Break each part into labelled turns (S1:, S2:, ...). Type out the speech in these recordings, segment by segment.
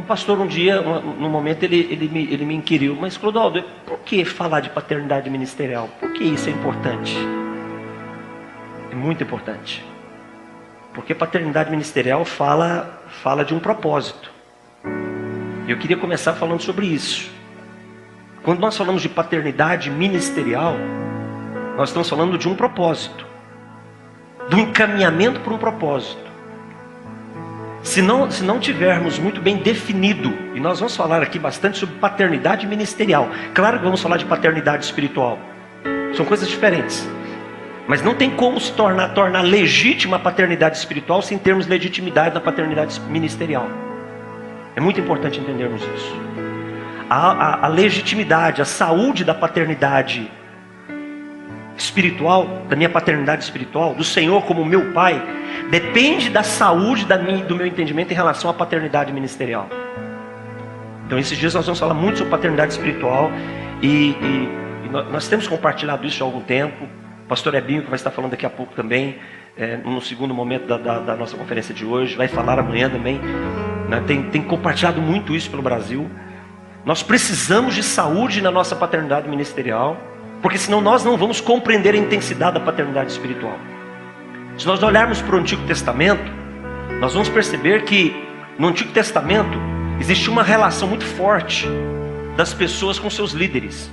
S1: pastor um dia, num momento, ele me inquiriu: mas Clodoaldo, por que falar de paternidade ministerial? Por que isso é importante? É muito importante. Porque paternidade ministerial fala de um propósito. Eu queria começar falando sobre isso. Quando nós falamos de paternidade ministerial, nós estamos falando de um propósito, do encaminhamento para um propósito. Se não tivermos muito bem definido, e nós vamos falar aqui bastante sobre paternidade ministerial. Claro que vamos falar de paternidade espiritual. São coisas diferentes. Mas não tem como se tornar legítima a paternidade espiritual sem termos legitimidade na paternidade ministerial. É muito importante entendermos isso. A legitimidade, a saúde da paternidade espiritual, da minha paternidade espiritual, do Senhor como meu Pai, depende da saúde do meu entendimento em relação à paternidade ministerial. Então esses dias nós vamos falar muito sobre paternidade espiritual e nós temos compartilhado isso há algum tempo. O pastor Ebinho, que vai estar falando daqui a pouco também, no segundo momento da nossa conferência de hoje, vai falar amanhã também, né? Tem compartilhado muito isso pelo Brasil. Nós precisamos de saúde na nossa paternidade ministerial, porque senão nós não vamos compreender a intensidade da paternidade espiritual. Se nós olharmos para o Antigo Testamento, nós vamos perceber que no Antigo Testamento existia uma relação muito forte das pessoas com seus líderes.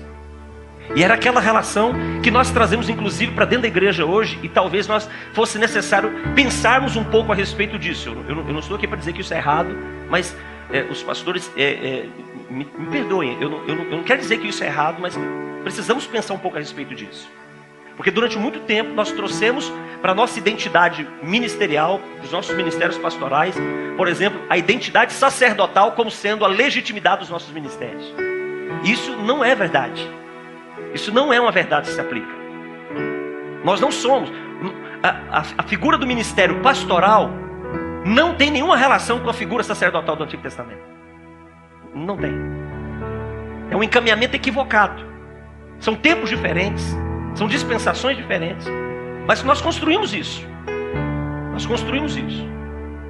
S1: E era aquela relação que nós trazemos inclusive para dentro da igreja hoje, e talvez nós fosse necessário pensarmos um pouco a respeito disso. Eu não estou aqui para dizer que isso é errado, mas os pastores me perdoem, eu não quero dizer que isso é errado, mas precisamos pensar um pouco a respeito disso. Porque durante muito tempo nós trouxemos para a nossa identidade ministerial, para os nossos ministérios pastorais, por exemplo, a identidade sacerdotal como sendo a legitimidade dos nossos ministérios. Isso não é verdade. Isso não é uma verdade que se aplica. Nós não somos. A figura do ministério pastoral não tem nenhuma relação com a figura sacerdotal do Antigo Testamento. Não tem. É um encaminhamento equivocado. São tempos diferentes, são dispensações diferentes, mas nós construímos isso. Nós construímos isso.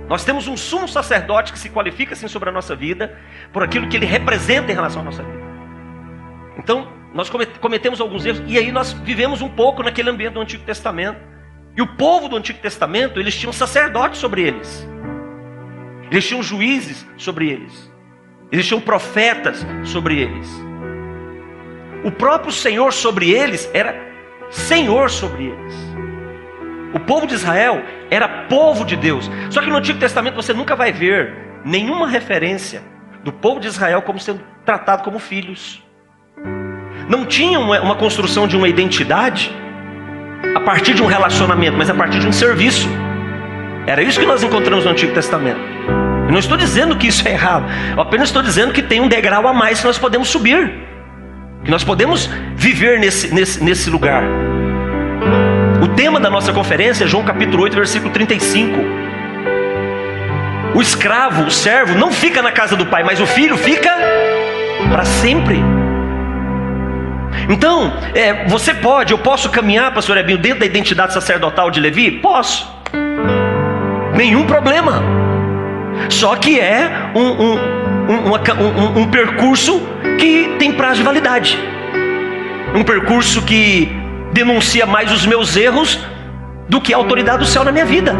S1: Nós temos um sumo sacerdote que se qualifica assim sobre a nossa vida, por aquilo que ele representa em relação à nossa vida. Então, nós cometemos alguns erros, e aí nós vivemos um pouco naquele ambiente do Antigo Testamento. E o povo do Antigo Testamento, eles tinham sacerdotes sobre eles. Eles tinham juízes sobre eles. Eles tinham profetas sobre eles. O próprio Senhor sobre eles era Senhor sobre eles. O povo de Israel era povo de Deus. Só que no Antigo Testamento você nunca vai ver nenhuma referência do povo de Israel como sendo tratado como filhos. Não tinha uma construção de uma identidade a partir de um relacionamento, mas a partir de um serviço. Era isso que nós encontramos no Antigo Testamento. Eu não estou dizendo que isso é errado, eu apenas estou dizendo que tem um degrau a mais que nós podemos subir, que nós podemos viver nesse lugar. O tema da nossa conferência é João capítulo 8, versículo 35. O escravo, o servo, não fica na casa do pai, mas o filho fica para sempre. Então, eu posso caminhar, pastor Ebinho, dentro da identidade sacerdotal de Levi? Posso. Nenhum problema. Só que é um percurso que tem prazo de validade. Um percurso que denuncia mais os meus erros do que a autoridade do céu na minha vida.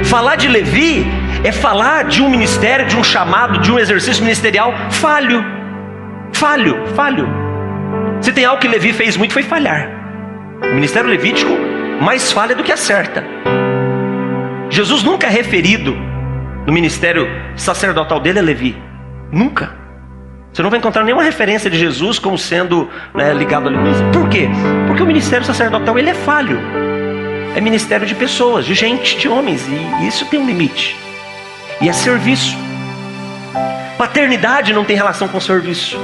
S1: Falar de Levi é falar de um ministério, de um chamado, de um exercício ministerial falho. Se tem algo que Levi fez muito, foi falhar. O ministério levítico mais falha do que acerta. Jesus nunca é referido no ministério sacerdotal dele a Levi. Nunca. Você não vai encontrar nenhuma referência de Jesus como sendo ligado a Levi. Por quê? Porque o ministério sacerdotal ele é falho. É ministério de pessoas, de gente, de homens. E isso tem um limite. E é serviço. Paternidade não tem relação com serviço.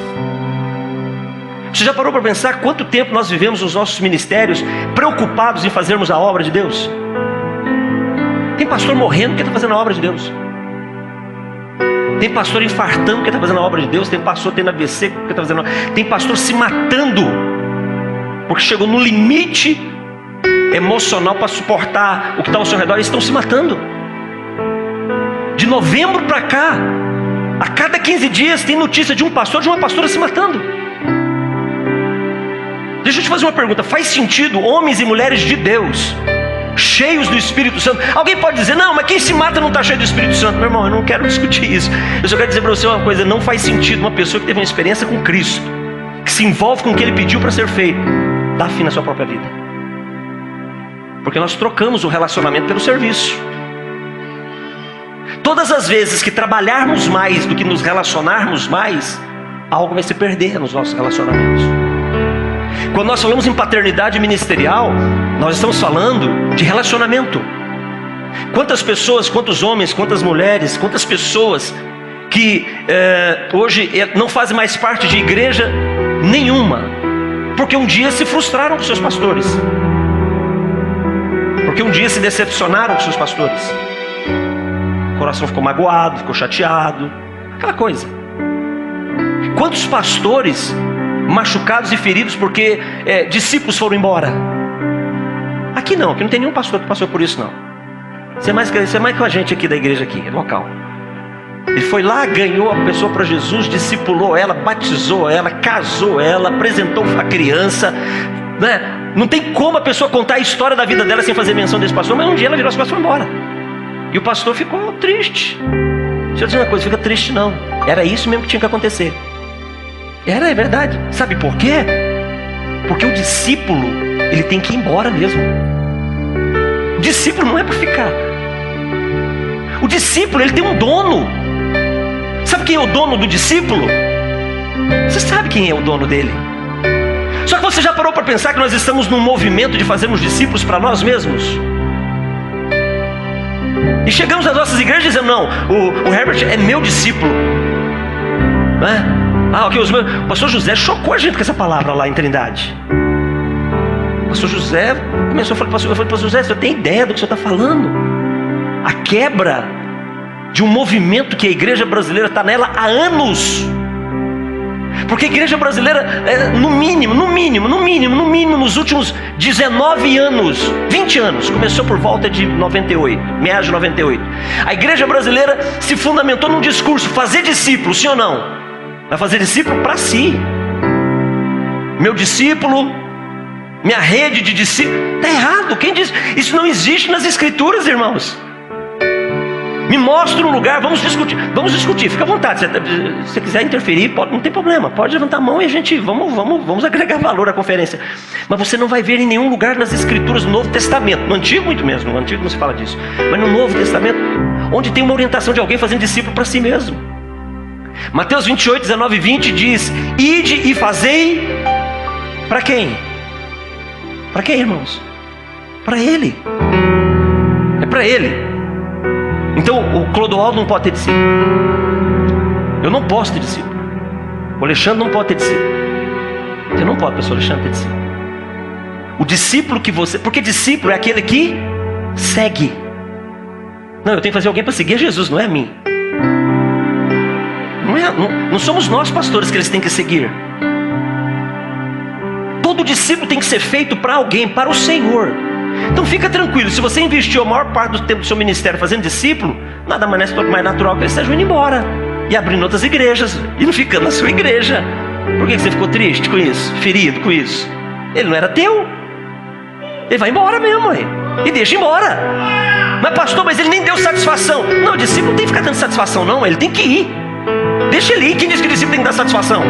S1: Você já parou para pensar quanto tempo nós vivemos nos nossos ministérios preocupados em fazermos a obra de Deus? Tem pastor morrendo porque está fazendo a obra de Deus. Tem pastor infartando porque está fazendo a obra de Deus. Tem pastor tendo AVC porque está fazendo a obra. Tem pastor se matando porque chegou no limite emocional para suportar o que está ao seu redor. Eles estão se matando. De novembro para cá, A cada 15 dias tem notícia de um pastor, de uma pastora se matando. Deixa eu te fazer uma pergunta. Faz sentido homens e mulheres de Deus, cheios do Espírito Santo? Alguém pode dizer, não, mas quem se mata não está cheio do Espírito Santo. Meu irmão, eu não quero discutir isso. Eu só quero dizer para você uma coisa. Não faz sentido uma pessoa que teve uma experiência com Cristo, que se envolve com o que Ele pediu para ser feito, dar fim na sua própria vida. Porque nós trocamos o relacionamento pelo serviço. Todas as vezes que trabalharmos mais do que nos relacionarmos mais, algo vai se perder nos nossos relacionamentos. Quando nós falamos em paternidade ministerial, nós estamos falando de relacionamento. Quantas pessoas, quantos homens, quantas mulheres, quantas pessoas que hoje não fazem mais parte de igreja nenhuma, porque um dia se frustraram com seus pastores, porque um dia se decepcionaram com seus pastores. O coração ficou magoado, ficou chateado, aquela coisa. Quantos pastores machucados e feridos porque discípulos foram embora? Aqui não tem nenhum pastor que passou por isso, não. Você é mais que a gente aqui da igreja aqui, local. Ele foi lá, ganhou a pessoa para Jesus, discipulou ela, batizou ela, casou ela, apresentou a criança, né? Não tem como a pessoa contar a história da vida dela sem fazer menção desse pastor, mas um dia ela virou as costas e foi embora. E o pastor ficou triste. Deixa eu dizer uma coisa, fica triste não. Era isso mesmo que tinha que acontecer. É verdade. Sabe por quê? Porque o discípulo, ele tem que ir embora mesmo. O discípulo não é para ficar. O discípulo, ele tem um dono. Sabe quem é o dono do discípulo? Você sabe quem é o dono dele. Só que você já parou para pensar que nós estamos num movimento de fazermos discípulos para nós mesmos? E chegamos às nossas igrejas dizendo, não, o Herbert é meu discípulo, né? O pastor José chocou a gente com essa palavra lá em Trindade. O pastor José começou a falar, eu falei, pastor José, você tem ideia do que você está falando? A quebra de um movimento que a igreja brasileira está nela há anos. Porque a igreja brasileira, no mínimo, nos últimos 19 anos, 20 anos, começou por volta de 98, meados de 98. A igreja brasileira se fundamentou num discurso, fazer discípulo, sim ou não? Vai fazer discípulo para si. Meu discípulo, minha rede de discípulos. Está errado, quem diz? Isso não existe nas escrituras, irmãos. Me mostra um lugar, vamos discutir, fica à vontade. Se você quiser interferir, não tem problema, pode levantar a mão e a gente, vamos agregar valor à conferência. Mas você não vai ver em nenhum lugar nas escrituras do Novo Testamento, no Antigo muito mesmo, no Antigo não se fala disso, mas no Novo Testamento, onde tem uma orientação de alguém fazendo discípulo para si mesmo. Mateus 28, 19 e 20 diz, ide e fazei, para quem? Para quem, irmãos? Para Ele, é para Ele. Então o Clodoaldo não pode ter discípulo, eu não posso ter discípulo, o Alexandre não pode ter discípulo. Você não pode, pastor Alexandre, ter discípulo. O discípulo que você... Porque discípulo é aquele que segue. Não, eu tenho que fazer alguém para seguir Jesus, não é a mim. Não somos nós pastores que eles têm que seguir. Todo discípulo tem que ser feito para alguém, para o Senhor. Então fica tranquilo, se você investiu a maior parte do tempo do seu ministério fazendo discípulo, nada mais natural que ele esteja indo embora e abrindo outras igrejas e não ficando na sua igreja. Por que você ficou triste com isso? Ferido com isso? Ele não era teu. Ele vai embora mesmo, e deixa embora. Mas pastor, mas ele nem deu satisfação. Não, o discípulo não tem que ficar dando satisfação não, ele tem que ir. Deixa ele ir. Quem diz que o discípulo tem que dar satisfação?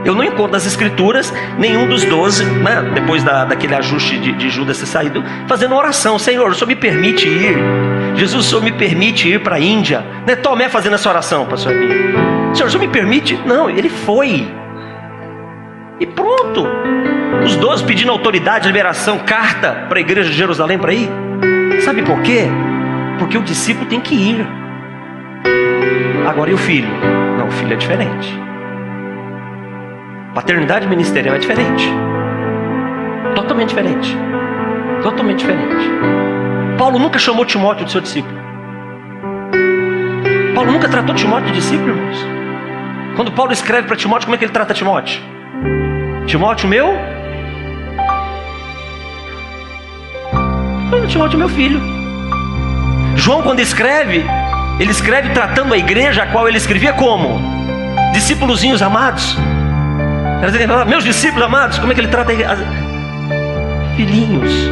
S1: Eu não encontro nas escrituras nenhum dos 12, né, depois daquele ajuste de Judas ter saído, fazendo oração. Senhor, o Senhor me permite ir? Jesus, o Senhor me permite ir para a Índia? Né, Tomé fazendo essa oração, pastor Abinho. Senhor, o Senhor me permite? Não, ele foi. E pronto. Os 12 pedindo autoridade, liberação, carta para a igreja de Jerusalém para ir. Sabe por quê? Porque o discípulo tem que ir. Agora e o filho? Não, o filho é diferente. Paternidade ministerial é diferente. Totalmente diferente. Totalmente diferente. Paulo nunca chamou Timóteo de seu discípulo. Paulo nunca tratou Timóteo de discípulo, irmãos. Quando Paulo escreve para Timóteo, como é que ele trata Timóteo? Timóteo meu? Timóteo meu filho. João, quando escreve, Ele escreve tratando a igreja a qual ele escrevia como? Discípulozinhos amados. Meus discípulos amados. Como é que ele trata a igreja? Filhinhos.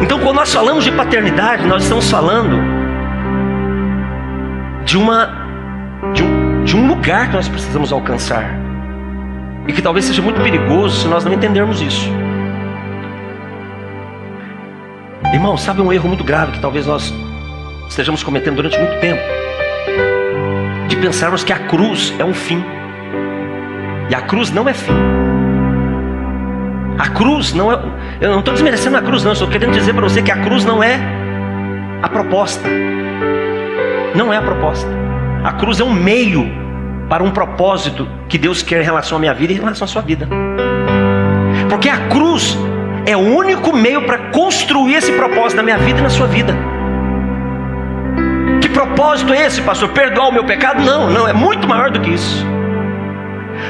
S1: Então, quando nós falamos de paternidade, nós estamos falando de um lugar que nós precisamos alcançar, e que talvez seja muito perigoso se nós não entendermos isso. Irmão, sabe um erro muito grave que talvez nós estejamos cometendo durante muito tempo? De pensarmos que a cruz é um fim. E a cruz não é fim. A cruz não é... Eu não estou desmerecendo a cruz, não. Eu estou querendo dizer para você que a cruz não é a proposta. Não é a proposta. A cruz é um meio para um propósito que Deus quer em relação à minha vida e em relação à sua vida. Porque a cruz é o único meio para construir esse propósito na minha vida e na sua vida. Que propósito é esse, pastor? Perdoar o meu pecado? Não, é muito maior do que isso.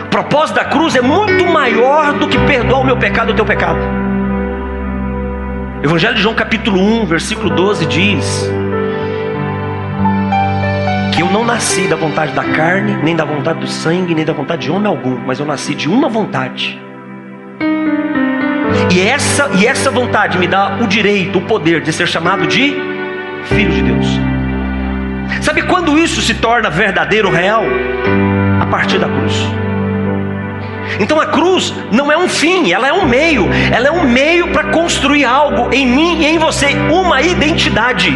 S1: O propósito da cruz é muito maior do que perdoar o meu pecado ou o teu pecado. Evangelho de João capítulo 1, versículo 12 diz que eu não nasci da vontade da carne, nem da vontade do sangue, nem da vontade de homem algum, mas eu nasci de uma vontade. E essa vontade me dá o direito, o poder de ser chamado de filho de Deus. Sabe quando isso se torna verdadeiro, real? A partir da cruz. Então a cruz não é um fim, ela é um meio. Ela é um meio para construir algo em mim e em você, uma identidade.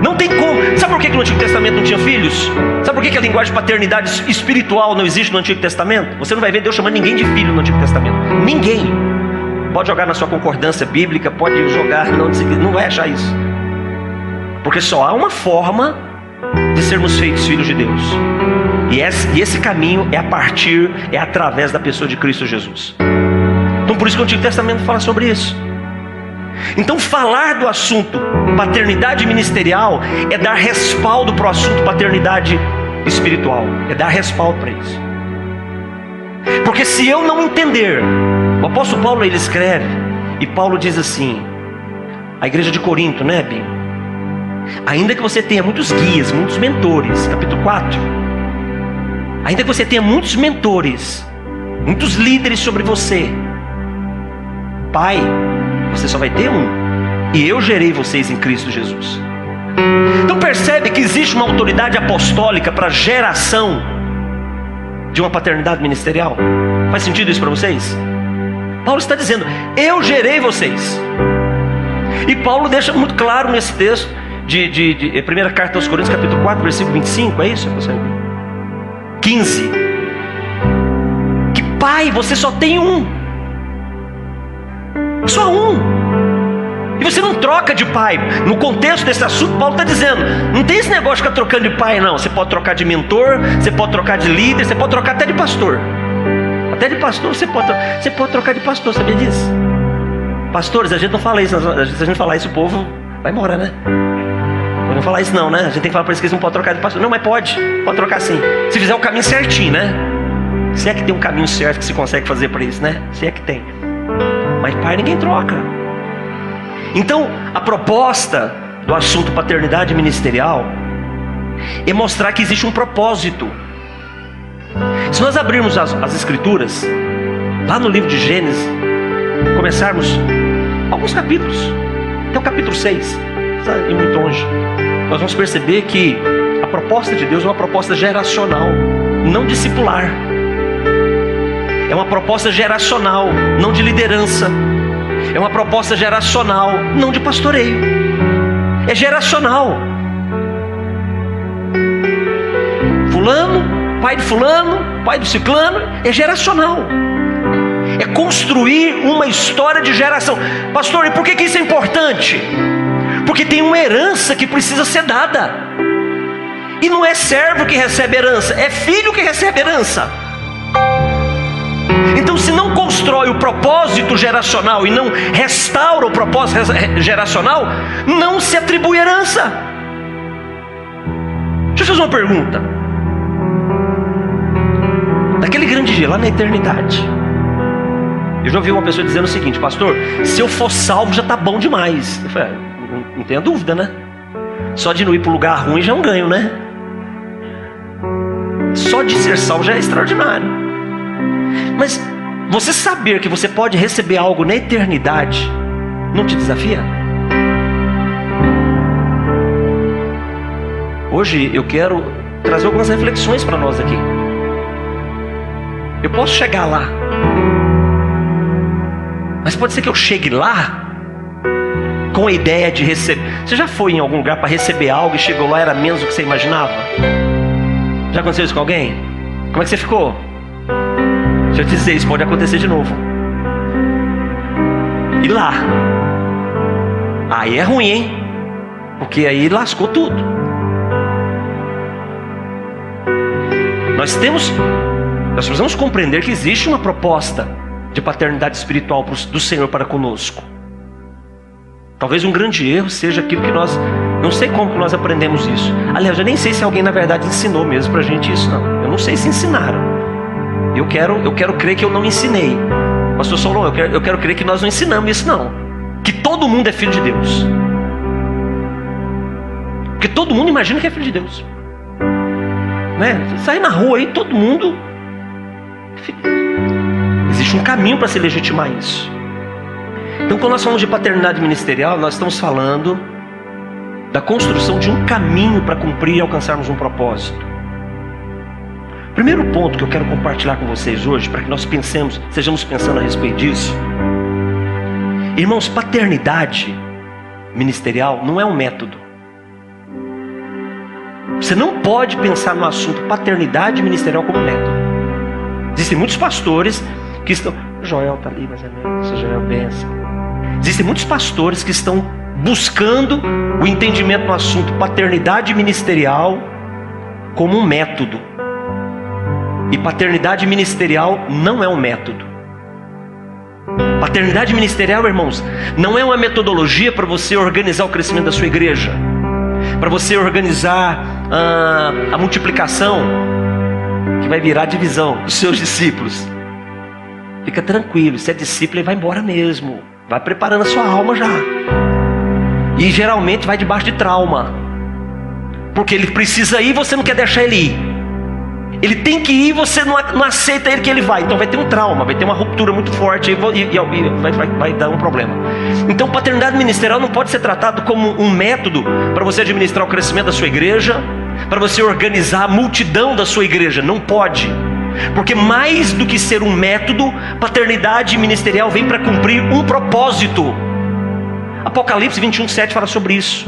S1: Não tem como. Sabe por que no Antigo Testamento não tinha filhos? Sabe por que a linguagem de paternidade espiritual não existe no Antigo Testamento? Você não vai ver Deus chamando ninguém de filho no Antigo Testamento. Ninguém. Pode jogar na sua concordância bíblica, pode jogar, não vai achar isso. Porque só há uma forma de sermos feitos filhos de Deus. E esse caminho é através da pessoa de Cristo Jesus. Então por isso que o Antigo Testamento fala sobre isso. Então falar do assunto paternidade ministerial é dar respaldo para o assunto paternidade espiritual. É dar respaldo para isso. Porque se eu não entender, o apóstolo Paulo ele escreve, e Paulo diz assim, a igreja de Corinto, né, Bim? Ainda que você tenha muitos guias, muitos mentores, capítulo 4, ainda que você tenha muitos mentores, muitos líderes sobre você, pai, você só vai ter um, e eu gerei vocês em Cristo Jesus. Então percebe que existe uma autoridade apostólica para geração de uma paternidade ministerial? Faz sentido isso para vocês? Paulo está dizendo, eu gerei vocês. E Paulo deixa muito claro nesse texto de primeira carta aos Coríntios, capítulo 4, versículo 25, é isso? 15. Que pai, você só tem um. Só um. E você não troca de pai. No contexto desse assunto, Paulo está dizendo, não tem esse negócio de ficar trocando de pai, não. Você pode trocar de mentor, você pode trocar de líder, você pode trocar até de pastor. Até de pastor você pode trocar de pastor, sabia disso? Pastores, a gente não fala isso. Se a gente falar isso, o povo vai embora, né? Não falar isso não, né? A gente tem que falar para eles que eles não podem trocar de pastor. Não, mas pode trocar sim. Se fizer o caminho certinho, né? Se é que tem um caminho certo que se consegue fazer para isso, né? Se é que tem. Mas pai ninguém troca. Então a proposta do assunto paternidade ministerial é mostrar que existe um propósito. Se nós abrirmos as escrituras lá no livro de Gênesis, começarmos alguns capítulos, até o capítulo 6, não precisa ir muito longe, nós vamos perceber que a proposta de Deus é uma proposta geracional, não discipular. É uma proposta geracional, não de liderança. É uma proposta geracional, não de pastoreio. É geracional. Fulano, pai de fulano, pai do ciclano, é geracional. É construir uma história de geração. Pastor, e por que isso é importante? Porque tem uma herança que precisa ser dada. E não é servo que recebe herança, é filho que recebe herança. Então se não constrói o propósito geracional e não restaura o propósito geracional, não se atribui herança. Deixa eu fazer uma pergunta. Naquele grande dia, lá na eternidade, eu já ouvi uma pessoa dizendo o seguinte: pastor, se eu for salvo já está bom demais. Eu falei, não tenha dúvida, né? Só de não ir para o lugar ruim já é um ganho, né? Só de ser salvo já é extraordinário. Mas você saber que você pode receber algo na eternidade não te desafia? Hoje eu quero trazer algumas reflexões para nós aqui. Eu posso chegar lá, mas pode ser que eu chegue lá com a ideia de receber. Você já foi em algum lugar para receber algo e chegou lá, era menos do que você imaginava? Já aconteceu isso com alguém? Como é que você ficou? Deixa eu te dizer, isso pode acontecer de novo. E lá? Aí é ruim, hein? Porque aí lascou tudo. Nós precisamos compreender que existe uma proposta de paternidade espiritual do Senhor para conosco. Talvez um grande erro seja aquilo que nós... Não sei como que nós aprendemos isso. Aliás, eu nem sei se alguém na verdade ensinou mesmo pra gente isso, não. Eu não sei se ensinaram. Eu quero crer que eu não ensinei. Pastor Solon, eu quero crer que nós não ensinamos isso, não. Que todo mundo é filho de Deus. Porque todo mundo imagina que é filho de Deus, né? Você sai na rua aí, todo mundo... Existe um caminho para se legitimar isso. Então, quando nós falamos de paternidade ministerial, nós estamos falando da construção de um caminho para cumprir e alcançarmos um propósito. Primeiro ponto que eu quero compartilhar com vocês hoje, para que nós estejamos pensando a respeito disso. Irmãos, paternidade ministerial não é um método. Você não pode pensar no assunto paternidade ministerial como método. Existem muitos pastores que estão... Joel está ali, mas é mesmo. Joel benção. Existem muitos pastores que estão buscando o entendimento no assunto paternidade ministerial como um método. E paternidade ministerial não é um método. Paternidade ministerial, irmãos, não é uma metodologia para você organizar o crescimento da sua igreja, para você organizar a multiplicação que vai virar a divisão dos seus discípulos. Fica tranquilo, se é discípulo ele vai embora mesmo. Vai preparando a sua alma já. E geralmente vai debaixo de trauma, porque ele precisa ir e você não quer deixar ele ir. Ele tem que ir e você não aceita ele que ele vai. Então vai ter um trauma, vai ter uma ruptura muito forte e vai dar um problema. Então paternidade ministerial não pode ser tratado como um método para você administrar o crescimento da sua igreja, para você organizar a multidão da sua igreja. Não pode. Porque mais do que ser um método, paternidade ministerial vem para cumprir um propósito. Apocalipse 21:7 fala sobre isso.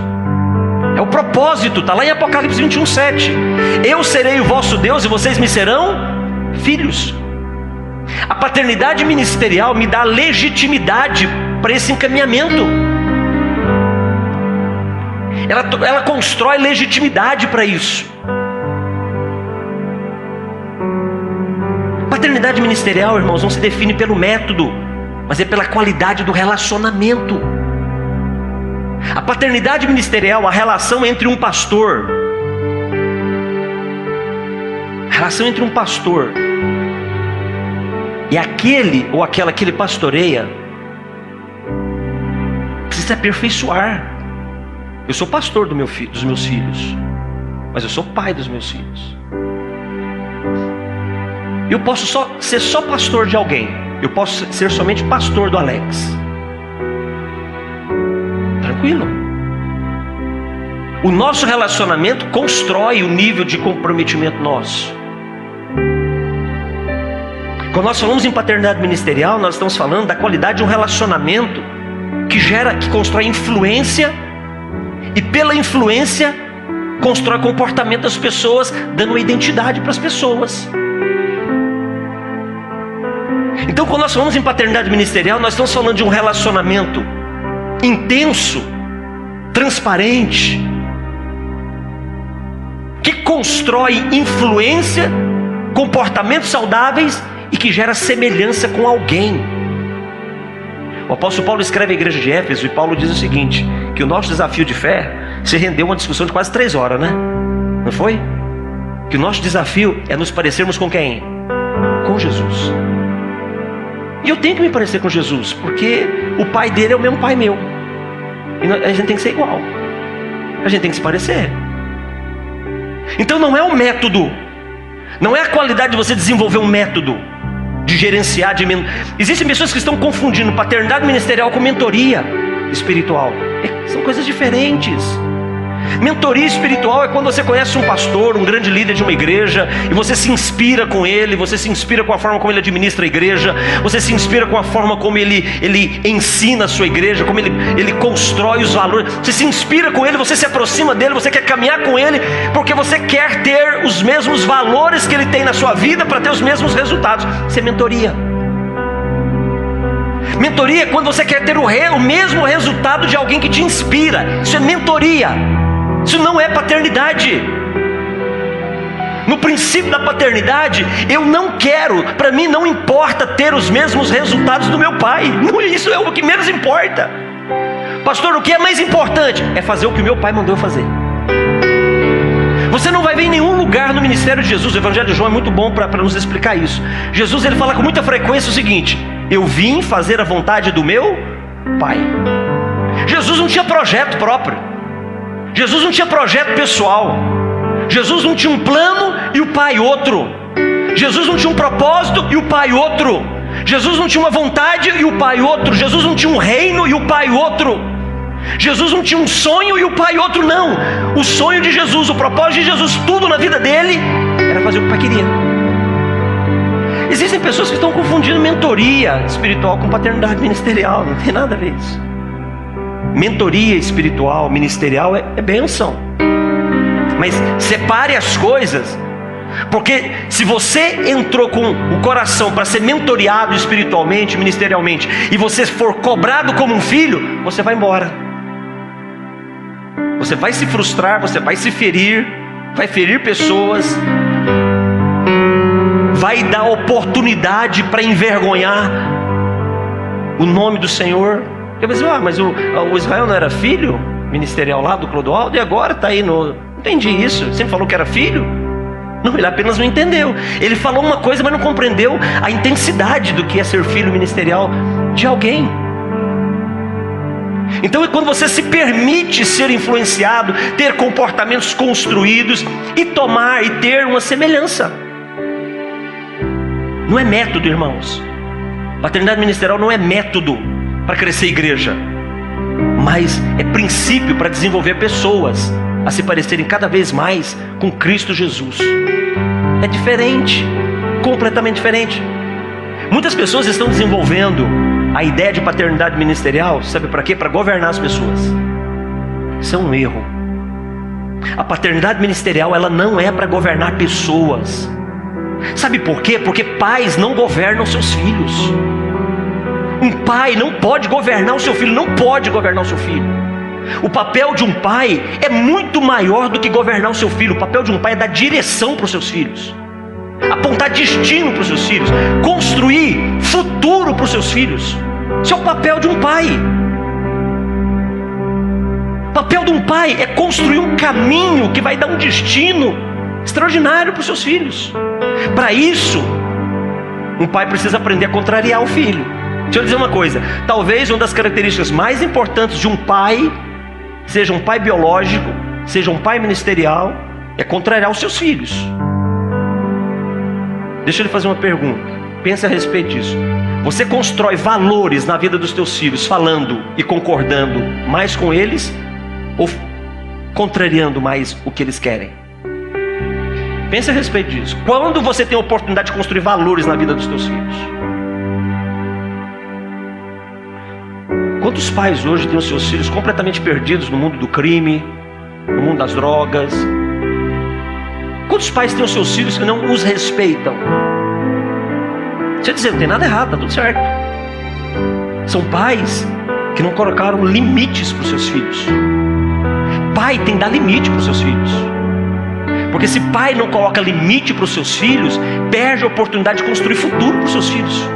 S1: É o propósito, está lá em Apocalipse 21:7. Eu serei o vosso Deus e vocês me serão filhos. A paternidade ministerial me dá legitimidade para esse encaminhamento. Ela constrói legitimidade para isso. Paternidade ministerial, irmãos, não se define pelo método, mas é pela qualidade do relacionamento. A paternidade ministerial, a relação entre um pastor, e aquele ou aquela que ele pastoreia, precisa se aperfeiçoar. Eu sou pastor dos meus filhos, mas eu sou pai dos meus filhos. Eu posso ser só pastor de alguém. Eu posso ser somente pastor do Alex. Tranquilo. O nosso relacionamento constrói o nível de comprometimento nosso. Quando nós falamos em paternidade ministerial, nós estamos falando da qualidade de um relacionamento que constrói influência, e pela influência constrói comportamento das pessoas, dando uma identidade para as pessoas. Então, quando nós falamos em paternidade ministerial, nós estamos falando de um relacionamento intenso, transparente, que constrói influência, comportamentos saudáveis e que gera semelhança com alguém. O apóstolo Paulo escreve à igreja de Éfeso, e Paulo diz o seguinte, que o nosso desafio de fé se rendeu a uma discussão de quase 3 horas, né? Não foi? Que o nosso desafio é nos parecermos com quem? Com Jesus. E eu tenho que me parecer com Jesus, porque o pai dele é o mesmo pai meu. E a gente tem que ser igual. A gente tem que se parecer. Então não é o método, não é a qualidade de você desenvolver um método de gerenciar, Existem pessoas que estão confundindo paternidade ministerial com mentoria espiritual. São coisas diferentes. Mentoria espiritual é quando você conhece um pastor, um grande líder de uma igreja, e você se inspira com ele, você se inspira com a forma como ele administra a igreja, você se inspira com a forma como ele ensina a sua igreja, como ele constrói os valores. Você se inspira com ele, você se aproxima dele, você quer caminhar com ele, porque você quer ter os mesmos valores que ele tem na sua vida para ter os mesmos resultados. Isso é mentoria. Mentoria é quando você quer ter o mesmo resultado de alguém que te inspira. Isso é mentoria. Isso não é paternidade. No princípio da paternidade, eu não quero, para mim não importa ter os mesmos resultados do meu pai. Não, isso é o que menos importa. Pastor, o que é mais importante? É fazer o que o meu pai mandou eu fazer. Você não vai ver em nenhum lugar no ministério de Jesus. O Evangelho de João é muito bom para nos explicar isso. Jesus, ele fala com muita frequência o seguinte: eu vim fazer a vontade do meu pai. Jesus não tinha projeto próprio. Jesus não tinha projeto pessoal. Jesus não tinha um plano e o pai outro. Jesus não tinha um propósito e o pai outro. Jesus não tinha uma vontade e o pai outro. Jesus não tinha um reino e o pai outro. Jesus não tinha um sonho e o pai outro. Não. O sonho de Jesus, o propósito de Jesus, tudo na vida dele era fazer o que o pai queria. Existem pessoas que estão confundindo mentoria espiritual com paternidade ministerial. Não tem nada a ver isso. Mentoria espiritual, ministerial é bênção. Mas separe as coisas. Porque se você entrou com o coração para ser mentoreado espiritualmente, ministerialmente, e você for cobrado como um filho, você vai embora. Você vai se frustrar, você vai se ferir, vai ferir pessoas, vai dar oportunidade para envergonhar o nome do Senhor. Eu pensei, mas o Israel não era filho ministerial lá do Clodoaldo, e agora está aí no... Não entendi isso, ele sempre falou que era filho? Não, ele apenas não entendeu. Ele falou uma coisa, mas não compreendeu a intensidade do que é ser filho ministerial de alguém. Então é quando você se permite ser influenciado, ter comportamentos construídos e tomar e ter uma semelhança. Não é método, irmãos. Paternidade ministerial não é método para crescer igreja, mas é princípio para desenvolver pessoas a se parecerem cada vez mais com Cristo Jesus. É diferente, completamente diferente. Muitas pessoas estão desenvolvendo a ideia de paternidade ministerial, sabe para quê? Para governar as pessoas. Isso é um erro. A paternidade ministerial, ela não é para governar pessoas. Sabe por quê? Porque pais não governam seus filhos. Um pai não pode governar o seu filho, não pode governar o seu filho. O papel de um pai é muito maior do que governar o seu filho. O papel de um pai é dar direção para os seus filhos, apontar destino para os seus filhos, construir futuro para os seus filhos. Esse é o papel de um pai. O papel de um pai é construir um caminho que vai dar um destino extraordinário para os seus filhos. Para isso, um pai precisa aprender a contrariar o filho. Deixa eu dizer uma coisa: talvez uma das características mais importantes de um pai, seja um pai biológico, seja um pai ministerial, é contrariar os seus filhos. Deixa eu lhe fazer uma pergunta, pense a respeito disso. Você constrói valores na vida dos teus filhos falando e concordando mais com eles, ou contrariando mais o que eles querem? Pense a respeito disso. Quando você tem a oportunidade de construir valores na vida dos teus filhos? Quantos pais hoje têm os seus filhos completamente perdidos no mundo do crime, no mundo das drogas? Quantos pais têm os seus filhos que não os respeitam? Você dizer, não tem nada errado, está tudo certo. São pais que não colocaram limites para os seus filhos. Pai tem que dar limite para os seus filhos. Porque se pai não coloca limite para os seus filhos, perde a oportunidade de construir futuro para os seus filhos.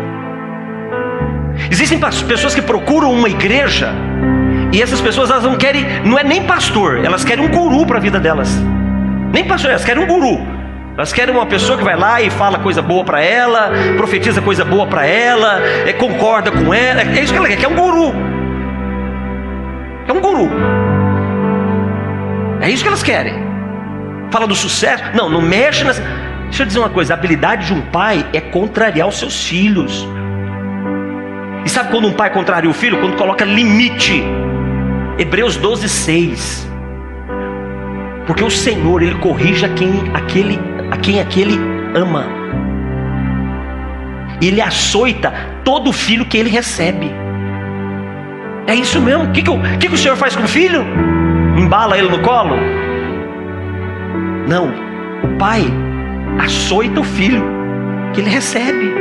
S1: Existem pessoas que procuram uma igreja, e essas pessoas, elas não querem, não é nem pastor, elas querem um guru para a vida delas. Nem pastor, elas querem um guru. Elas querem uma pessoa que vai lá e fala coisa boa para ela, profetiza coisa boa para ela, concorda com ela. É isso que ela quer, é um guru. É um guru. É isso que elas querem. Fala do sucesso. Não, não mexe nas... Deixa eu dizer uma coisa, a habilidade de um pai é contrariar os seus filhos. E sabe quando um pai contraria o filho? Quando coloca limite. Hebreus 12:6. Porque o Senhor, Ele corrige a quem aquele ama. Ele açoita todo filho que Ele recebe. É isso mesmo. O que o Senhor faz com o filho? Embala ele no colo? Não. O pai açoita o filho que ele recebe.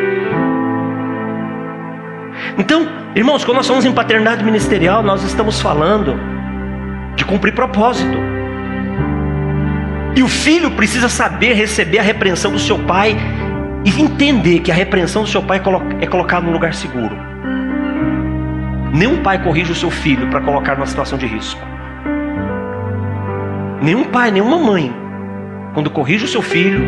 S1: Então, irmãos, quando nós falamos em paternidade ministerial, nós estamos falando de cumprir propósito. E o filho precisa saber receber a repreensão do seu pai e entender que a repreensão do seu pai é colocado num lugar seguro. Nenhum pai corrige o seu filho para colocar numa situação de risco. Nenhum pai, nenhuma mãe, quando corrige o seu filho,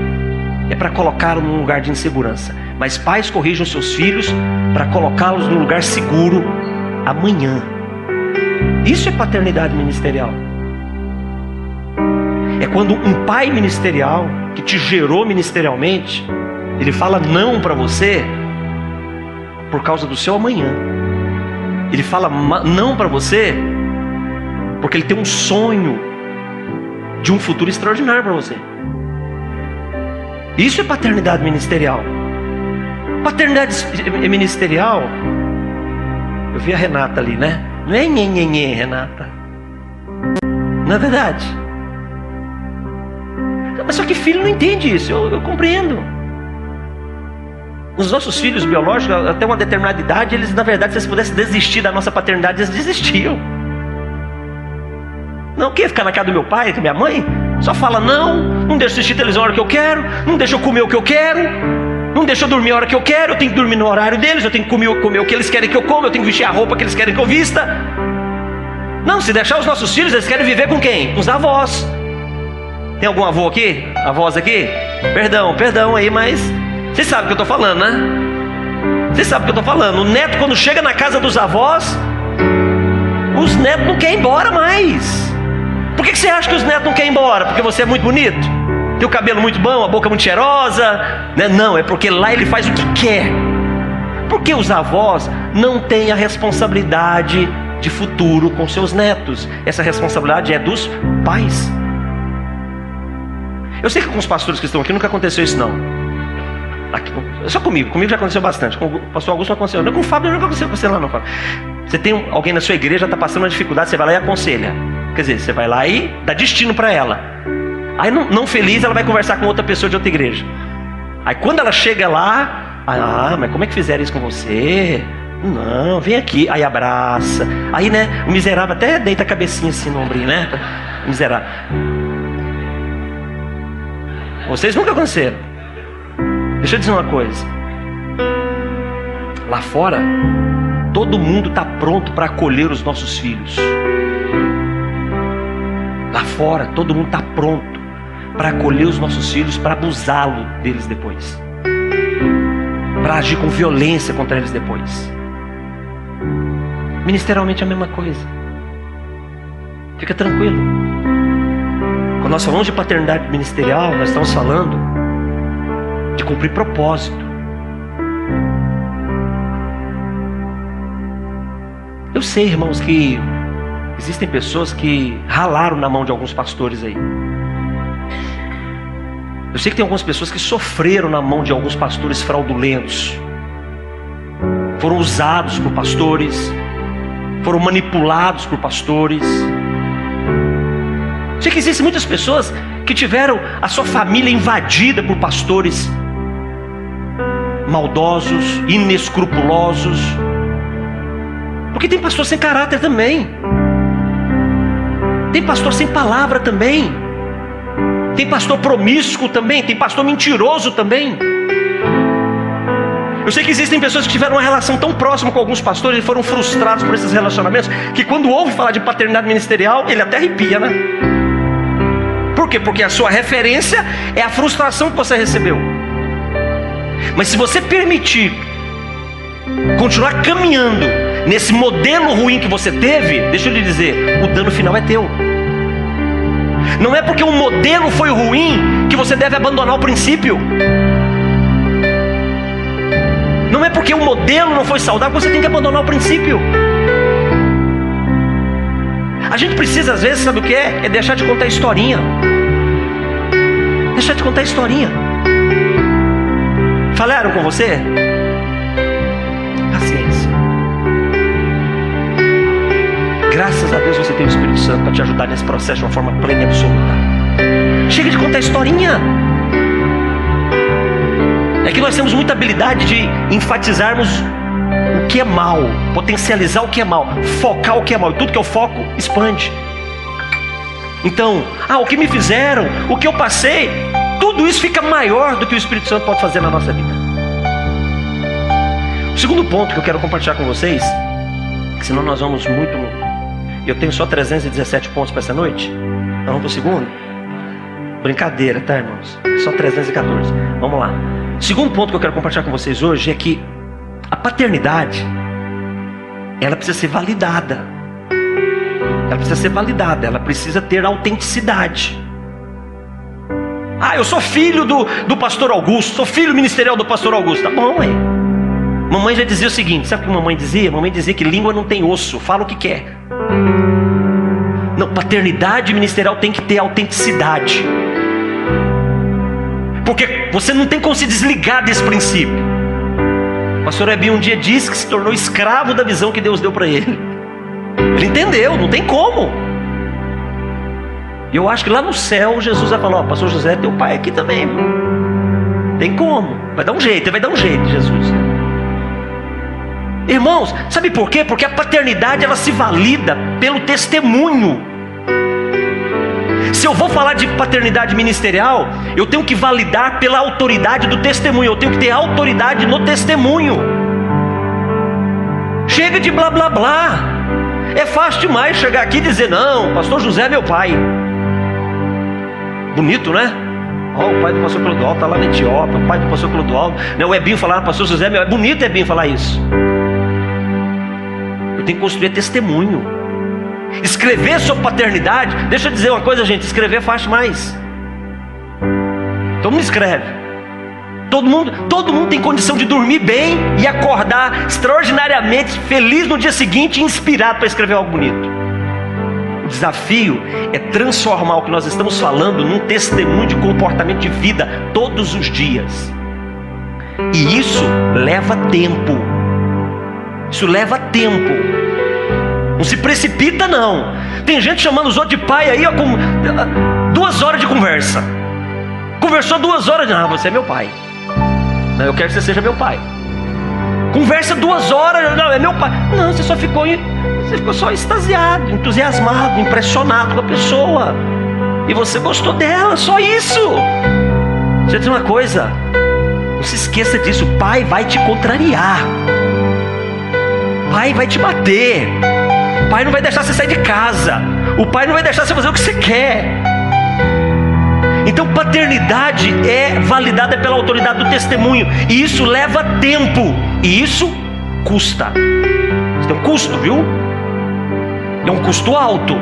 S1: é para colocá-lo num lugar de insegurança. Mas pais corrigem os seus filhos para colocá-los num lugar seguro amanhã. Isso é paternidade ministerial. É quando um pai ministerial, que te gerou ministerialmente, ele fala não para você por causa do seu amanhã. Ele fala não para você porque ele tem um sonho de um futuro extraordinário para você. Isso é paternidade ministerial. Paternidade ministerial. Eu vi a Renata ali, né? Não é nhenhenhen, Renata. Não é verdade? Mas só que filho não entende isso. Eu compreendo. Os nossos filhos biológicos, até uma determinada idade, eles, na verdade, se eles pudessem desistir da nossa paternidade, eles desistiam. Não quer ficar na casa do meu pai, da minha mãe? Só fala não deixa eu assistir televisão a hora que eu quero, não deixa eu comer o que eu quero, não deixa eu dormir a hora que eu quero, eu tenho que dormir no horário deles, eu tenho que comer o que eles querem que eu coma, eu tenho que vestir a roupa que eles querem que eu vista. Não, se deixar os nossos filhos, eles querem viver com quem? Com os avós. Tem algum avô aqui? Avós aqui? Perdão aí, mas vocês sabem o que eu estou falando, né? Vocês sabem o que eu estou falando. O neto, quando chega na casa dos avós, os netos não querem ir embora mais. Por que você acha que os netos não querem ir embora? Porque você é muito bonito? Tem o cabelo muito bom, a boca muito cheirosa, né? Não, é porque lá ele faz o que quer. Porque os avós não têm a responsabilidade de futuro com seus netos. Essa responsabilidade é dos pais. Eu sei que com os pastores que estão aqui nunca aconteceu isso não. Aqui, só comigo já aconteceu bastante. Com o pastor Augusto não aconteceu. Não, com o Fábio nunca aconteceu com você lá não, Fábio. Você tem alguém na sua igreja, está passando uma dificuldade, você vai lá e aconselha. Quer dizer, você vai lá e dá destino para ela. Aí não feliz, ela vai conversar com outra pessoa de outra igreja. Aí quando ela chega lá, mas como é que fizeram isso com você? Não, vem aqui. Aí abraça. Aí, né, o miserável até deita a cabecinha assim no ombrinho, né? O miserável. Vocês nunca aconteceram. Deixa eu dizer uma coisa. Lá fora, todo mundo está pronto para acolher os nossos filhos. Lá fora, todo mundo está pronto para acolher os nossos filhos, para abusá-lo deles depois, para agir com violência contra eles depois. Ministerialmente é a mesma coisa. Fica tranquilo. Quando nós falamos de paternidade ministerial, nós estamos falando de cumprir propósito. Eu sei, irmãos, que existem pessoas que ralaram na mão de alguns pastores aí. Eu sei que tem algumas pessoas que sofreram na mão de alguns pastores fraudulentos. Foram usados por pastores, foram manipulados por pastores. Eu sei que existem muitas pessoas que tiveram a sua família invadida por pastores maldosos, inescrupulosos. Porque tem pastor sem caráter também. Tem pastor sem palavra também. Tem pastor promíscuo também. Tem pastor mentiroso também. Eu sei que existem pessoas que tiveram uma relação tão próxima com alguns pastores e foram frustrados por esses relacionamentos, que quando ouve falar de paternidade ministerial, ele até arrepia, né? Por quê? Porque a sua referência é a frustração que você recebeu. Mas se você permitir continuar caminhando nesse modelo ruim que você teve, deixa eu lhe dizer, o dano final é teu. Não é porque um modelo foi ruim que você deve abandonar o princípio. Não é porque o modelo não foi saudável que você tem que abandonar o princípio. A gente precisa, às vezes, sabe o que é? É deixar de contar historinha. Deixar de contar historinha. Falaram com você? Paciência. Graças a Deus você tem o Espírito Santo para te ajudar nesse processo de uma forma plena e absoluta. Chega de contar historinha. É que nós temos muita habilidade de enfatizarmos o que é mal, potencializar o que é mal, focar o que é mal. E tudo que eu foco, expande. Então, o que me fizeram, o que eu passei, tudo isso fica maior do que o Espírito Santo pode fazer na nossa vida. O segundo ponto que eu quero compartilhar com vocês, que senão nós vamos muito... Eu tenho só 317 pontos para essa noite. Vamos para o segundo? Brincadeira, tá, irmãos? Só 314. Vamos lá. O segundo ponto que eu quero compartilhar com vocês hoje é que a paternidade, ela precisa ser validada. Ela precisa ser validada. Ela precisa ter autenticidade. Eu sou filho do pastor Augusto. Sou filho ministerial do pastor Augusto. Tá bom, ué. Mamãe já dizia o seguinte. Sabe o que mamãe dizia? Mamãe dizia que língua não tem osso. Fala o que quer. Não, paternidade ministerial tem que ter autenticidade. Porque você não tem como se desligar desse princípio. O pastor Ebinho um dia disse que se tornou escravo da visão que Deus deu para ele. Ele entendeu, não tem como. E eu acho que lá no céu Jesus vai falar: pastor José é teu pai aqui também. Tem como, vai dar um jeito, Jesus. Irmãos, sabe por quê? Porque a paternidade ela se valida pelo testemunho. Se eu vou falar de paternidade ministerial, eu tenho que validar pela autoridade do testemunho. Eu tenho que ter autoridade no testemunho. Chega de blá blá blá. É fácil demais chegar aqui e dizer: não, pastor José é meu pai. Bonito, né? O pai do pastor Clodoaldo está lá na Etiópia. O pai do pastor Clodoaldo, o Ebinho falar: pastor José é meu. É bonito Ebinho falar isso. Eu tenho que construir testemunho. Escrever sobre paternidade, deixa eu dizer uma coisa, gente: escrever faz mais. Todo mundo escreve. Todo mundo tem condição de dormir bem e acordar extraordinariamente feliz no dia seguinte e inspirado para escrever algo bonito. O desafio é transformar o que nós estamos falando num testemunho de comportamento de vida todos os dias. E isso leva tempo. Isso leva tempo. Não se precipita, não. Tem gente chamando os outros de pai aí, com 2 horas de conversa. Conversou 2 horas, você é meu pai. Não, eu quero que você seja meu pai. Conversa 2 horas, não, é meu pai. Não, você ficou só extasiado, entusiasmado, impressionado com a pessoa. E você gostou dela, só isso. Deixa eu dizer uma coisa, não se esqueça disso: o pai vai te contrariar. O pai vai te bater. O pai não vai deixar você sair de casa. O pai não vai deixar você fazer o que você quer. Então paternidade é validada pela autoridade do testemunho. E isso leva tempo. E isso custa. Isso tem um custo, viu? É um custo alto.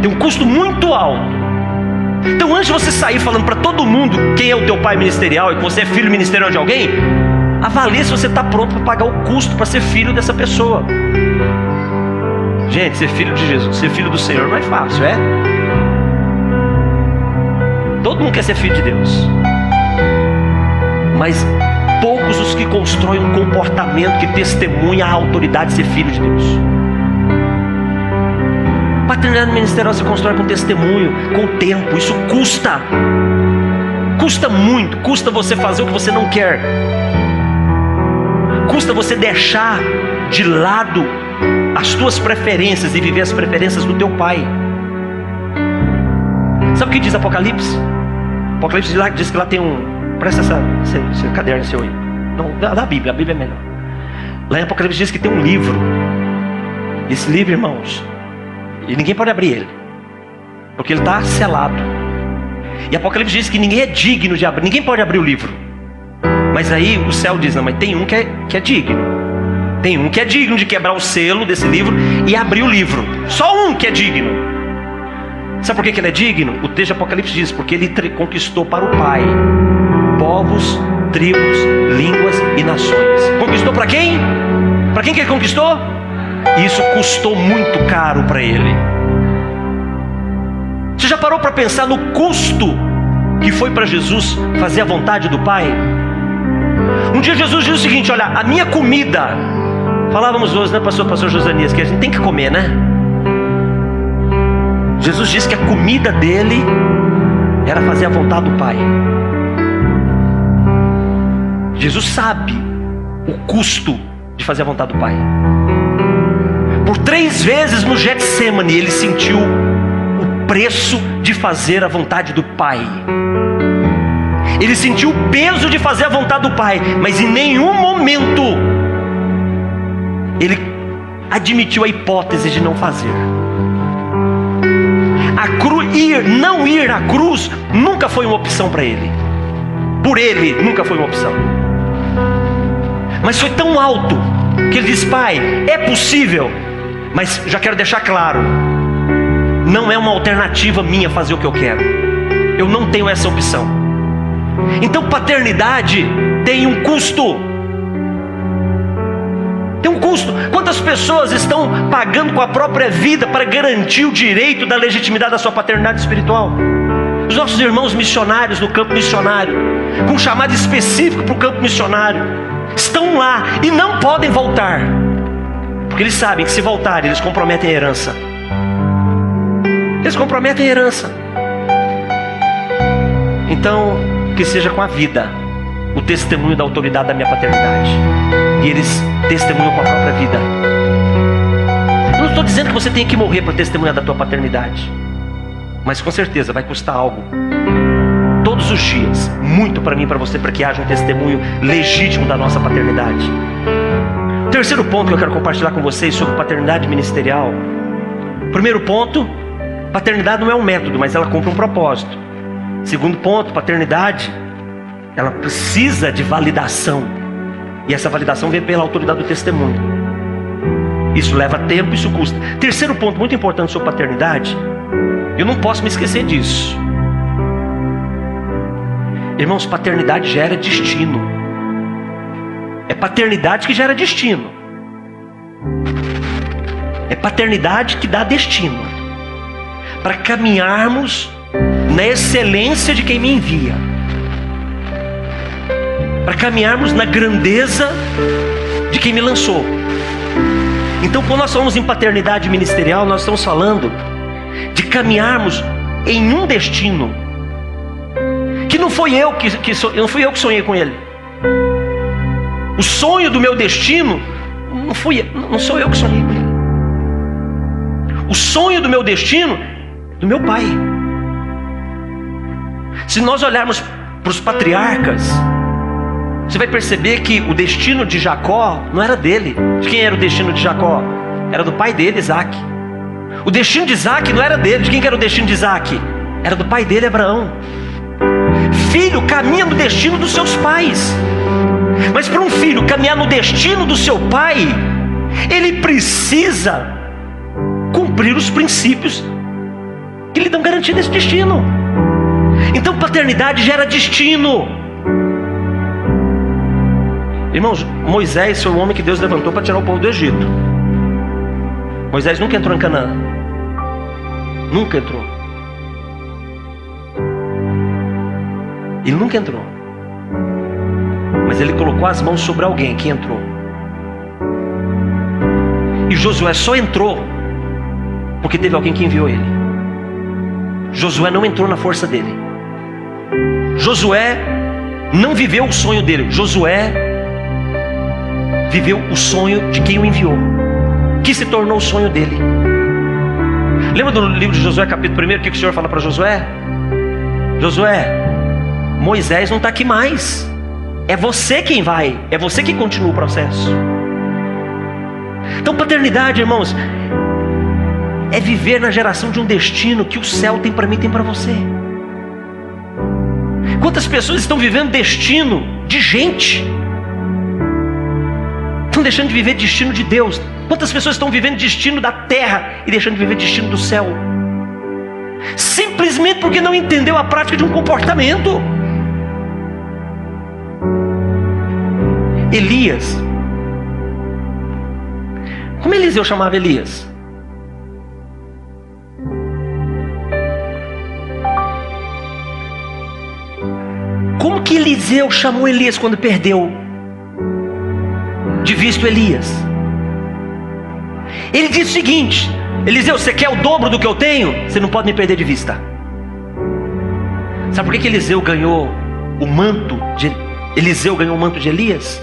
S1: Tem um custo muito alto. Então antes de você sair falando para todo mundo quem é o teu pai ministerial e que você é filho ministerial de alguém, avalie se você está pronto para pagar o custo para ser filho dessa pessoa. Gente, ser filho de Jesus, ser filho do Senhor não é fácil, é? Todo mundo quer ser filho de Deus, mas poucos os que constroem um comportamento que testemunha a autoridade de ser filho de Deus. Paternidade ministerial se constrói com testemunho, com tempo. Isso custa. Custa muito. Custa você fazer o que você não quer. Custa você deixar de lado as tuas preferências e viver as preferências do teu pai. Sabe o que diz Apocalipse? Apocalipse diz que lá tem um... Presta esse caderno seu aí. Não, da Bíblia, a Bíblia é melhor. Lá em Apocalipse diz que tem um livro. Esse livro, irmãos, e ninguém pode abrir ele, porque ele está selado. E Apocalipse diz que ninguém é digno de abrir. Ninguém pode abrir o livro. Mas aí o céu diz: não, mas tem um que é digno. Tem um que é digno de quebrar o selo desse livro e abrir o livro. Só um que é digno. Sabe por que ele é digno? O texto de Apocalipse diz: porque ele conquistou para o Pai povos, tribos, línguas e nações. Conquistou para quem? Para quem que ele conquistou? E isso custou muito caro para ele. Você já parou para pensar no custo que foi para Jesus fazer a vontade do Pai? Um dia Jesus disse o seguinte: olha, a minha comida, falávamos hoje, né, pastor Josanias, que a gente tem que comer, né? Jesus disse que a comida dele era fazer a vontade do Pai. Jesus sabe o custo de fazer a vontade do Pai. Por 3 vezes no Getsemane ele sentiu o preço de fazer a vontade do Pai. Ele sentiu o peso de fazer a vontade do Pai, mas em nenhum momento ele admitiu a hipótese de não fazer. Não ir à cruz nunca foi uma opção para ele. Por ele nunca foi uma opção. Mas foi tão alto que ele disse: Pai, é possível, mas já quero deixar claro, não é uma alternativa minha fazer o que eu quero. Eu não tenho essa opção. Então paternidade tem um custo. Tem um custo. Quantas pessoas estão pagando com a própria vida para garantir o direito da legitimidade da sua paternidade espiritual? Os nossos irmãos missionários no campo missionário, com um chamado específico para o campo missionário, estão lá e não podem voltar, porque eles sabem que se voltarem eles comprometem a herança. Eles comprometem a herança. Então, que seja com a vida o testemunho da autoridade da minha paternidade. E eles testemunham com a própria vida. Eu não estou dizendo que você tem que morrer para testemunhar da tua paternidade, mas com certeza vai custar algo todos os dias, muito para mim e para você, para que haja um testemunho legítimo da nossa paternidade. O terceiro ponto que eu quero compartilhar com vocês sobre paternidade ministerial. Primeiro ponto: paternidade não é um método, mas ela cumpre um propósito. Segundo ponto: paternidade, ela precisa de validação, e essa validação vem pela autoridade do testemunho. Isso leva tempo, isso custa. Terceiro ponto muito importante sobre paternidade, eu não posso me esquecer disso. Irmãos, paternidade gera destino. É paternidade que gera destino. É paternidade que dá destino, para caminharmos na excelência de quem me envia, para caminharmos na grandeza de quem me lançou. Então, quando nós falamos em paternidade ministerial, nós estamos falando de caminharmos em um destino que não foi eu não fui eu que sonhei com ele. O sonho do meu destino não sou eu que sonhei com ele. O sonho do meu destino é do meu pai. Se nós olharmos para os patriarcas, você vai perceber que o destino de Jacó não era dele. De quem era o destino de Jacó? Era do pai dele, Isaac. O destino de Isaac não era dele. De quem era o destino de Isaac? Era do pai dele, Abraão. Filho caminha no destino dos seus pais. Mas para um filho caminhar no destino do seu pai, ele precisa cumprir os princípios que lhe dão garantia desse destino. Então paternidade gera destino. Irmãos, Moisés foi o homem que Deus levantou para tirar o povo do Egito. Moisés nunca entrou em Canaã. Nunca entrou. Ele nunca entrou. Mas ele colocou as mãos sobre alguém que entrou. E Josué só entrou porque teve alguém que enviou ele. Josué não entrou na força dele. Josué não viveu o sonho dele. Josué viveu o sonho de quem o enviou, que se tornou o sonho dele. Lembra do livro de Josué, capítulo 1, o que o Senhor fala para Josué? Josué, Moisés não está aqui mais. É você quem vai, é você que continua o processo. Então paternidade, irmãos, é viver na geração de um destino que o céu tem para mim, tem para você. Quantas pessoas estão vivendo destino de gente? Estão deixando de viver destino de Deus. Quantas pessoas estão vivendo destino da terra e deixando de viver destino do céu? simplesmente porque não entendeu a prática de um comportamento. Elias, como Eliseu chamava Elias? Como que Eliseu chamou Elias quando perdeu de vista Elias? Ele disse o seguinte: Eliseu, você quer o dobro do que eu tenho? Você não pode me perder de vista. Sabe por que Eliseu ganhou o manto de Elias?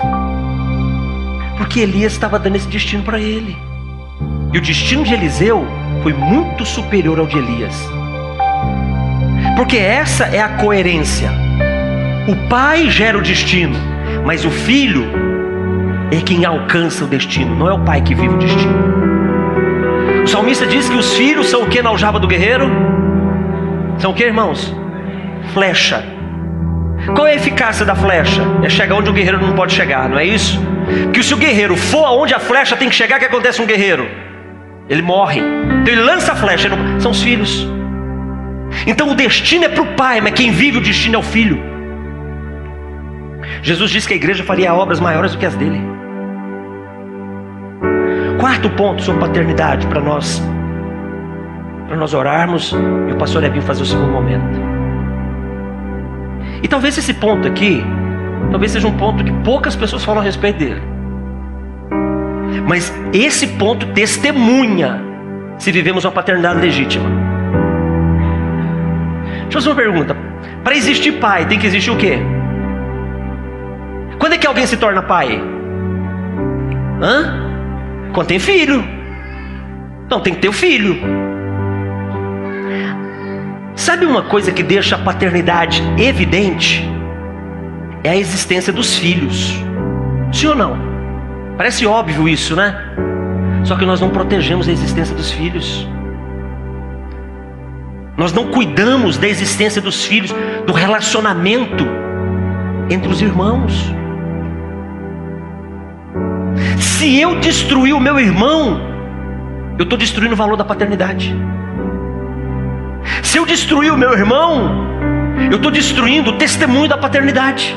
S1: Porque Elias estava dando esse destino para ele. E o destino de Eliseu foi muito superior ao de Elias. Porque essa é a coerência. O pai gera o destino, mas o filho é quem alcança o destino, não é o pai que vive o destino. O salmista diz que os filhos são o que na aljava do guerreiro? São o que, irmãos? Flecha. Qual é a eficácia da flecha? É chegar onde o guerreiro não pode chegar, não é isso? Porque se o guerreiro for aonde a flecha tem que chegar, o que acontece com o guerreiro? Ele morre. Então ele lança a flecha, são os filhos. Então o destino é para o pai, mas quem vive o destino é o filho. Jesus disse que a igreja faria obras maiores do que as dele. Quarto ponto sobre paternidade para nós orarmos, e o pastor Ebinho fazer o segundo momento. E talvez esse ponto aqui, talvez seja um ponto que poucas pessoas falam a respeito dele. Mas esse ponto testemunha se vivemos uma paternidade legítima. Deixa eu fazer uma pergunta. Para existir pai, tem que existir o quê? Quando é que alguém se torna pai? Quando tem filho. Então tem que ter o filho. Sabe uma coisa que deixa a paternidade evidente? É a existência dos filhos. Sim ou não? Parece óbvio isso, né? Só que nós não protegemos a existência dos filhos. Nós não cuidamos da existência dos filhos, do relacionamento entre os irmãos. Se eu destruir o meu irmão, eu estou destruindo o valor da paternidade. Se eu destruir o meu irmão, eu estou destruindo o testemunho da paternidade.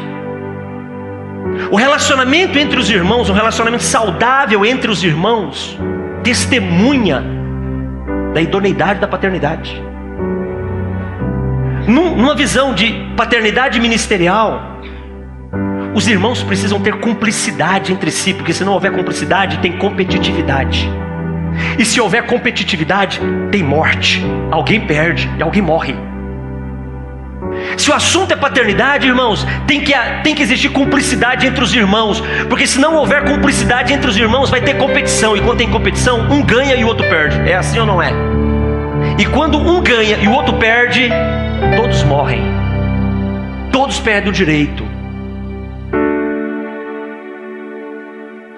S1: O relacionamento entre os irmãos, um relacionamento saudável entre os irmãos, testemunha da idoneidade da paternidade. Numa visão de paternidade ministerial, os irmãos precisam ter cumplicidade entre si, porque se não houver cumplicidade, tem competitividade. E se houver competitividade, tem morte. Alguém perde e alguém morre. Se o assunto é paternidade, irmãos, tem que existir cumplicidade entre os irmãos, porque se não houver cumplicidade entre os irmãos, vai ter competição. E quando tem competição, um ganha e o outro perde. É assim ou não é? E quando um ganha e o outro perde, todos morrem. Todos perdem o direito.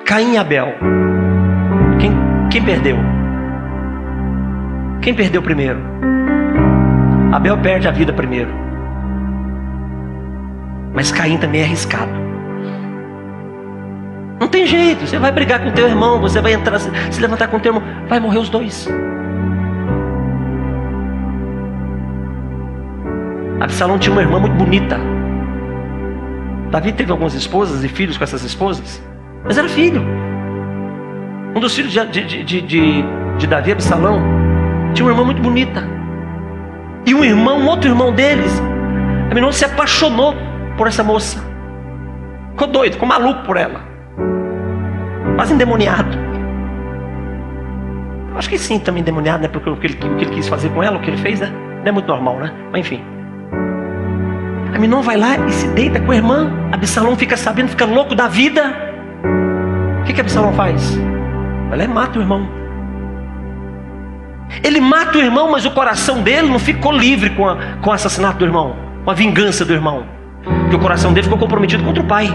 S1: Caim e Abel. Quem perdeu? Quem perdeu primeiro? Abel perde a vida primeiro. Mas Caim também é arriscado. Não tem jeito. Você vai brigar com o teu irmão, você vai entrar, se levantar com o teu irmão, vai morrer os dois. Absalão tinha uma irmã muito bonita. Davi teve algumas esposas e filhos com essas esposas, mas era filho. Um dos filhos de Davi, Absalão, tinha uma irmã muito bonita. E um outro irmão deles, Aminon, se apaixonou por essa moça. Ficou doido, ficou maluco por ela. Quase endemoniado. Eu acho que sim, também endemoniado, né? Porque o que ele quis fazer com ela, o que ele fez, né? Não é muito normal, né? Mas enfim. Aminon vai lá e se deita com a irmã. Absalão fica sabendo, fica louco da vida. O que Absalão faz? Vai lá e mata o irmão. Ele mata o irmão, mas o coração dele não ficou livre com o assassinato do irmão, com a vingança do irmão, porque o coração dele ficou comprometido contra o pai.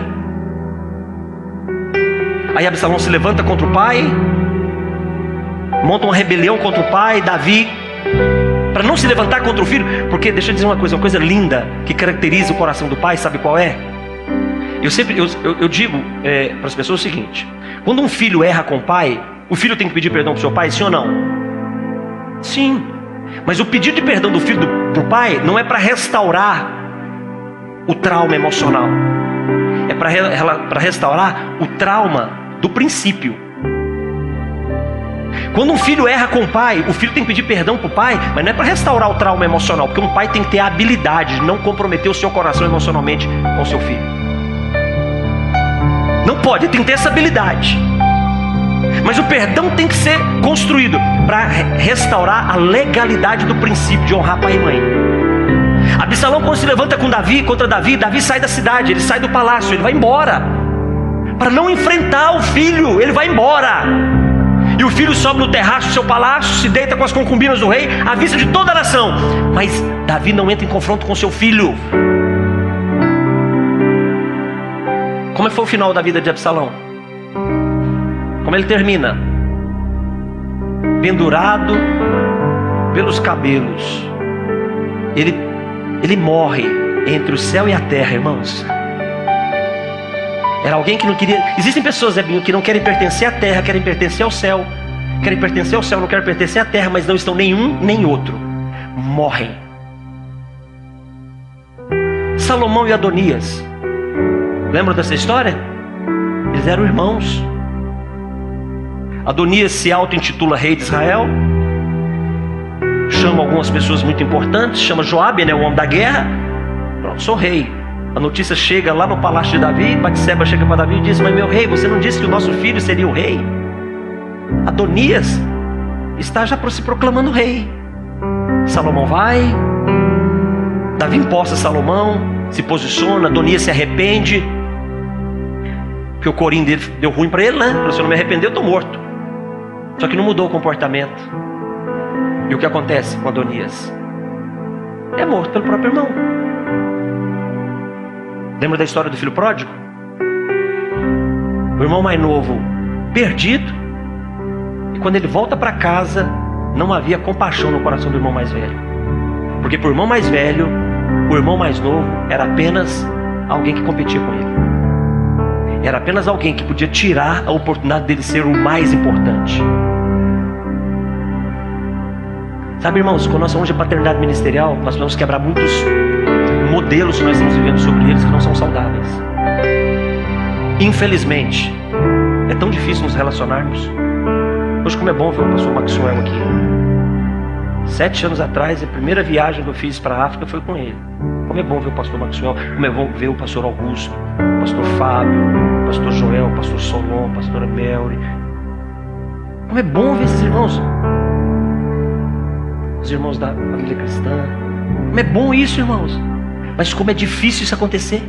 S1: Aí Absalão se levanta contra o pai, monta uma rebelião contra o pai, Davi, para não se levantar contra o filho. Porque deixa eu dizer uma coisa linda que caracteriza o coração do pai, sabe qual é? Eu digo para as pessoas o seguinte: quando um filho erra com o pai, o filho tem que pedir perdão para o seu pai, sim ou não? Sim. Mas o pedido de perdão do filho para o pai não é para restaurar o trauma emocional. É para restaurar o trauma do princípio. Quando um filho erra com o pai, o filho tem que pedir perdão para o pai, mas não é para restaurar o trauma emocional, porque um pai tem que ter a habilidade de não comprometer o seu coração emocionalmente com o seu filho. Não pode, tem que ter essa habilidade. Mas o perdão tem que ser construído para restaurar a legalidade do princípio de honrar pai e mãe. Absalão, quando se levanta contra Davi, Davi sai da cidade, ele sai do palácio, ele vai embora para não enfrentar o filho, ele vai embora. E o filho sobe no terraço do seu palácio, se deita com as concubinas do rei, à vista de toda a nação. Mas Davi não entra em confronto com seu filho. Como foi o final da vida de Absalão? Como ele termina? Pendurado pelos cabelos. Ele morre entre o céu e a terra, irmãos. Era alguém que não queria. Existem pessoas, Ebinho, que não querem pertencer à terra, querem pertencer ao céu. Querem pertencer ao céu, não querem pertencer à terra, mas não estão nenhum nem outro. Morrem. Salomão e Adonias. Lembram dessa história? Eles eram irmãos. Adonias se auto-intitula rei de Israel. Chama algumas pessoas muito importantes. Chama Joabe, né, o homem da guerra. Pronto, sou rei. A notícia chega lá no palácio de Davi. Batseba chega para Davi e diz: mas meu rei, você não disse que o nosso filho seria o rei? Adonias está já se proclamando rei. Salomão vai. Davi imposta Salomão, se posiciona. Adonias se arrepende, porque o corim dele deu ruim para ele, né? Se eu não me arrepender, eu estou morto. Só que não mudou o comportamento. E o que acontece com Adonias? É morto pelo próprio irmão. Lembra da história do filho pródigo? O irmão mais novo perdido, e quando ele volta para casa, não havia compaixão no coração do irmão mais velho. Porque para o irmão mais velho, o irmão mais novo era apenas alguém que competia com ele. Era apenas alguém que podia tirar a oportunidade dele ser o mais importante. Sabe, irmãos, quando nós falamos de paternidade ministerial, nós vamos quebrar muitos modelos que nós estamos vivendo sobre eles que não são saudáveis. Infelizmente, é tão difícil nos relacionarmos. Hoje, como é bom ver o pastor Maxwell aqui. 7 anos atrás, a primeira viagem que eu fiz para a África foi com ele. Como é bom ver o pastor Maxwell, como é bom ver o pastor Augusto, o pastor Fábio, o pastor Joel, o pastor Solon, a pastora Melry. Como é bom ver esses irmãos. Os irmãos da família cristã. Como é bom isso, irmãos. Mas como é difícil isso acontecer.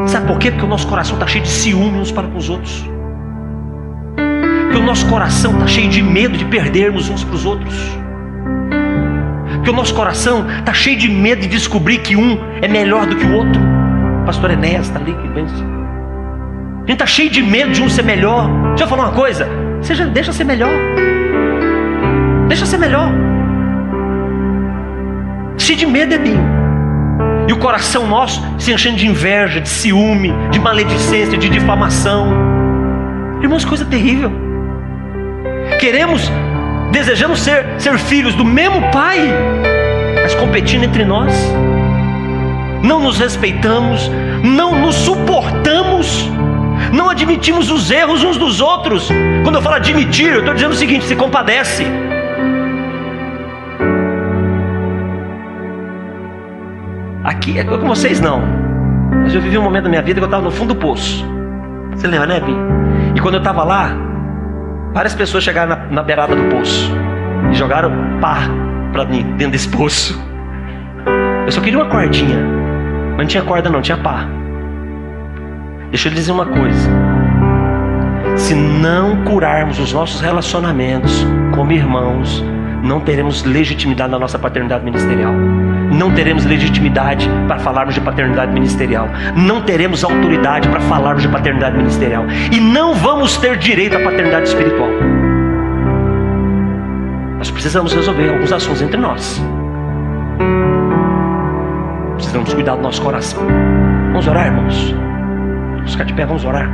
S1: Sabe por quê? Porque o nosso coração está cheio de ciúme uns para com os outros. Porque o nosso coração está cheio de medo de perdermos uns para os outros. Porque o nosso coração está cheio de medo de descobrir que um é melhor do que o outro. O pastor Enéas está ali, que benção. A gente está cheio de medo de um ser melhor. Deixa eu falar uma coisa. Deixa ser melhor. Deixa ser melhor. Cheio de medo, Edinho. E o coração nosso se enchendo de inveja, de ciúme, de maledicência, de difamação. Irmãos, coisa terrível. Desejamos ser filhos do mesmo pai, mas competindo entre nós. Não nos respeitamos, não nos suportamos, não admitimos os erros uns dos outros. Quando eu falo admitir, eu estou dizendo o seguinte: se compadece. Aqui é com vocês não, mas eu vivi um momento da minha vida que eu estava no fundo do poço. Você lembra, né, Bi? E quando eu estava lá, várias pessoas chegaram na beirada do poço e jogaram pá para mim dentro desse poço. Eu só queria uma cordinha, mas não tinha corda não, tinha pá. Deixa eu lhe dizer uma coisa: se não curarmos os nossos relacionamentos como irmãos, não teremos legitimidade na nossa paternidade ministerial. Não teremos legitimidade para falarmos de paternidade ministerial. Não teremos autoridade para falarmos de paternidade ministerial. E não vamos ter direito à paternidade espiritual. Nós precisamos resolver alguns assuntos entre nós. Precisamos cuidar do nosso coração. Vamos orar, irmãos? Vamos ficar de pé, vamos orar.